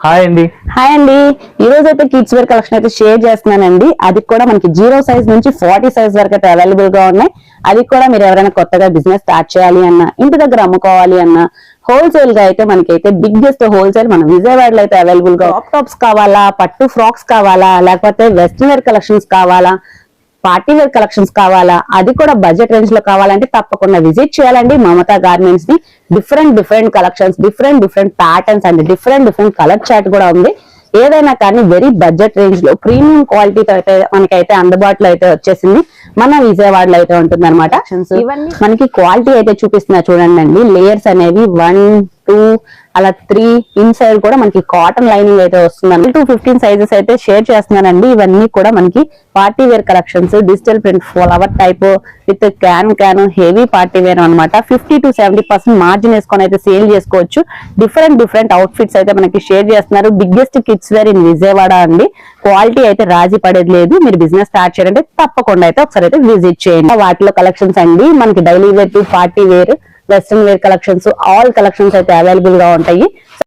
Hi అండి ఈ రోజు అయితే కిడ్స్ వేర్ కలెక్షన్ అయితే షేర్ చేస్తున్నానండి. అది కూడా మనకి 0 సైజ్ నుంచి 40 సైజ్ వరకు అయితే అవైలబుల్ గా ఉన్నాయి. అది కూడా మీరు ఎవరైనా కొత్తగా బిజినెస్ స్టార్ట్ చేయాలి అన్నా, ఇంటి దగ్గర అమ్ముకోవాలి అన్నా, హోల్సేల్ గా అయితే మనకైతే బిగ్గెస్ట్ హోల్సేల్ మన విజయవాడలో అయితే అవైలబుల్ గా టాప్స్ కావాలా, పట్టు ఫ్రాక్స్ కావాలా, లేకపోతే వెస్ట్రన్ వేర్ కలెక్షన్స్ కావాలా, పార్టీ వేర్ కలెక్షన్స్ కావాలా, అది కూడా బడ్జెట్ రేంజ్ లో కావాలంటే తప్పకుండా విజిట్ చేయాలండి మమతా గార్మెంట్స్ ని. Different collections, different patterns and different colour chart కూడా ఉంది. ఏదైనా కానీ వెరీ బడ్జెట్ రేంజ్ లో ప్రీమియం క్వాలిటీతో అయితే మనకైతే అందుబాటులో అయితే వచ్చేసింది. మన విజయవాడలో అయితే ఉంటుంది అనమాట. ఇవన్నీ మనకి క్వాలిటీ అయితే చూపిస్తున్నా చూడండి అండి. లేయర్స్ అనేవి 1, 2 అలా 3 ఇన్సైడ్ కూడా మనకి కాటన్ లైనింగ్ అయితే వస్తుంది. 2-15 సైజెస్ అయితే షేర్ చేస్తున్నానండి. ఇవన్నీ కూడా మనకి party wear collections, digital print flower type with can heavy party wear అనమాట. 50-70% మార్జిన్ వేసుకొని అయితే సేల్ చేసుకోవచ్చు. డిఫరెంట్ అవుట్ఫిట్స్ అయితే మనకి షేర్ చేస్తున్నారు. Biggest kids wear in Vijayawada అండి. క్వాలిటీ అయితే రాజీ పడేది లేదు. మీరు బిజినెస్ స్టార్ట్ చేయాలంటే తప్పకుండా అయితే ఒకసారి అయితే విజిట్ చేయండి. వాటిలో కలెక్షన్స్ అండి మనకి daily wear to party wear, western wear collections, all collections అయితే అవైలబుల్ గా ఉంటాయి.